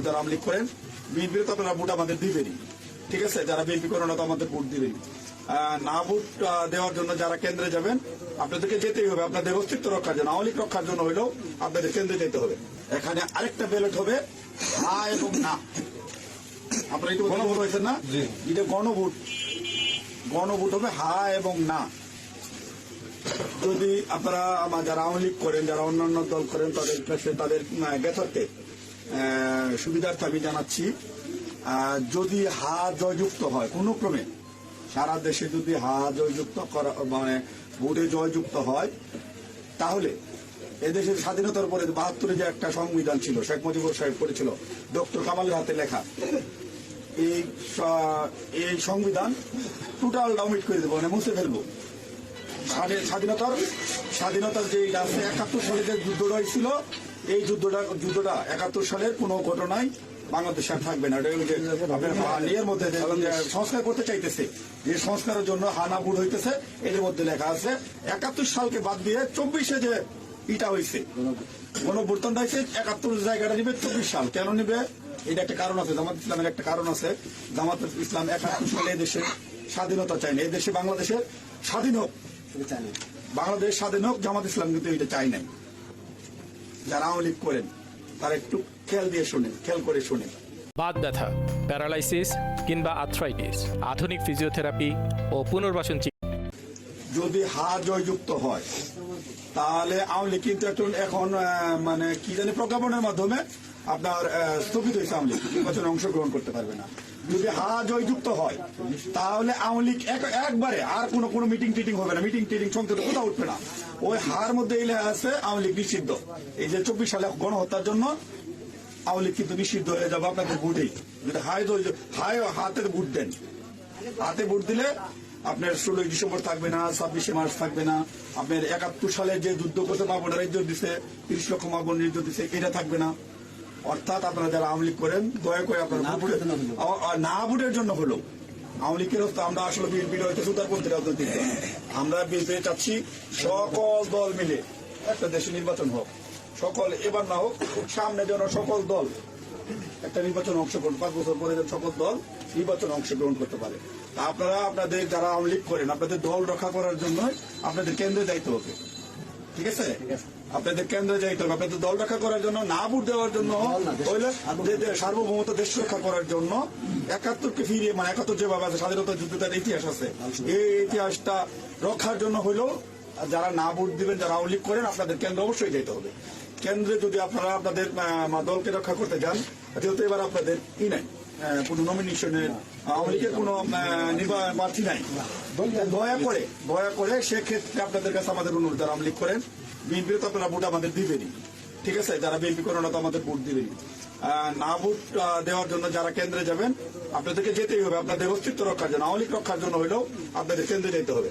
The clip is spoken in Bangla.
যারা আওয়ামী লীগ করেন, বিএনপির তো আপনারা ভোট আমাদের দিবেনই, ঠিক আছে? যারা বিএনপি করেন না তো আমাদের ভোট দিবেনই। না ভোট দেওয়ার জন্য যারা কেন্দ্রে যাবেন, আপনাদেরকে যেতেই হবে আপনাদের অস্তিত্ব রক্ষার জন্য, আওয়ামী লীগ রক্ষার জন্য হইলেও আপনাদের কেন্দ্রে যেতে হবে। এখানে আরেকটা ব্যালট হবে হা এবং না। আপনারা একটু গণভোট হয়েছেন না, এটা গণভোট। গণভোট হবে হা এবং না। যদি আপনারা যারা আওয়ামী লীগ করেন, যারা অন্যান্য দল করেন, তাদের কাছে তাদের জ্ঞাতার্থে সুবিধার্থে আমি জানাচ্ছি, যদি হা জয়যুক্ত হয় কোনো ক্রমে, সারা দেশে যদি হা জয়যুক্ত করা মানে ভোটে জয়যুক্ত হয়, তাহলে এদেশের স্বাধীনতার পরে ৭২ যে একটা সংবিধান ছিল, শেখ মুজিবুর সাহেব করেছিল ডক্টর কামালের হাতে লেখা, এই সংবিধান টোটাল ডাউমিট করে দেবো, মানে মুছে ফেলবো। স্বাধীনতার যে ৭১ সালে যে যুদ্ধটা হয়েছিল, এই যুদ্ধটা ৭১ সালের কোনো ঘটনায় বাংলাদেশ আর থাকবে না। এর মধ্যে সংস্কার করতে চাইতেছে, যে সংস্কারের জন্য হানা ভোট হইতেছে, এর মধ্যে লেখা আছে ৭১ সালকে বাদ দিয়ে ২৪-এ যে ইটা হয়েছে, গণভ্যুত্থানটা হয়েছে ৭১ জায়গাটা নিবে ২৪ সাল। কেন নিবে? এটা একটা কারণ আছে, জামাত ইসলামের একটা কারণ আছে। জামাত ইসলাম ৭১ সালে এদেশে স্বাধীনতা চায় না, এদেশে বাংলাদেশের স্বাধীন হোক, বাংলাদেশ স্বাধীন হোক, জামাত ইসলাম কিন্তু এটা চাই নাই। যারা আওয়ামী লীগ করেন তারা একটু খেয়াল দিয়ে শোনেন, খেয়াল করে শোনেন। বাত ব্যথা, প্যারালাইসিস কিংবা আর্থ্রাইটিস, আধুনিক ফিজিওথেরাপি ও পুনর্বাসন যদি হা জয়যুক্ত হয়, তাহলে আওয়ামী লীগ কিন্তু এখন মানে কি জানি প্রজ্ঞাপনের মাধ্যমে আপনার স্থগিত হয়েছে, আওয়ামী লীগ নির্বাচনে অংশগ্রহণ করতে পারবে না। যদি হা জয়যুক্ত হয়, তাহলে আওয়ামী লীগ একবারে আর কোনো মিটিং টিটিং হবে না, মিটিং টিটিং সংসদে কোথাও উঠবে না। ওই হার মধ্যে এই লেখা আছে আওয়ামী লীগ নিষিদ্ধ। এই যে ২৪ সালে গণহত্যার জন্য আওয়ামী লীগ কিন্তু নিষিদ্ধ হয়ে যাবে আপনাদের ভোটেই। যদি হাতে ভোট দেন, হাতে ভোট দিলে আপনার ১৬ই ডিসেম্বর থাকবে না, ২৬শে মার্চ থাকবে না, আপনার ৭১ সালে যে যুদ্ধ করতে মা বোনেরা ইজ্জত দিচ্ছে, ৩০ লক্ষ মা বোনের ইজ্জত দিচ্ছে, এটা থাকবে না। অর্থাৎ আপনারা যারা আওয়ামী লীগ করেন, দয়া করে আপনারা না ভোটের জন্য হলো আওয়ামী লীগের আমরা আসলে বিএনপির হয়তো সুতারপন্থী রাজনৈতিক দল, আমরা বিএনপি চাচ্ছি সকল দল মিলে একটা দেশে নির্বাচন হোক, সকল এবার না হোক, সামনে যেন সকল দল একটা নির্বাচন অংশগ্রহণ, ৫ বছর পরে যেন সকল দল নির্বাচন অংশগ্রহণ করতে পারে। আপনারা আপনাদের যারা আওয়ামী লীগ করেন, আপনাদের দল রক্ষা করার জন্য আপনাদের কেন্দ্রে যাইতে হবে, ঠিক আছে? আপনাদের কেন্দ্রে যাইতে হবে, আপনাদের দল রক্ষা করার জন্য, না ভোট দেওয়ার জন্য, সার্বভৌমত্ব দেশ রক্ষা করার জন্য, ৭১কে ফিরিয়ে, মানে ৭১ যেভাবে আছে স্বাধীনতা যুদ্ধটার ইতিহাস আছে, এই ইতিহাসটা রক্ষার জন্য হইলেও যারা না ভোট দিবেন, যারা আওয়ামী লীগ করেন, আপনাদের কেন্দ্রে অবশ্যই যেতে হবে। কেন্দ্রে যদি আপনারা আপনাদের দলকে রক্ষা করতে যান, যেহেতু এবার আপনাদের নাই কোন নমিনেশনের, আওয়ামী লীগের কোন প্রার্থী নাই, দয়া করে সেক্ষেত্রে আপনাদের কাছে আমাদের অনুরোধ, যারা আওয়ামী লীগ করেন, বিএনপির তো আপনারা ভোট আমাদের দিবেনই, ঠিক আছে? যারা বিএনপি করেন না তো আমাদের ভোট দিবেনই। না ভোট দেওয়ার জন্য যারা কেন্দ্রে যাবেন, আপনাদেরকে যেতেই হবে আপনাদের অস্তিত্ব রক্ষার জন্য, আওয়ামী লীগ রক্ষার জন্য হইলেও আপনাদের কেন্দ্রে যেতে হবে।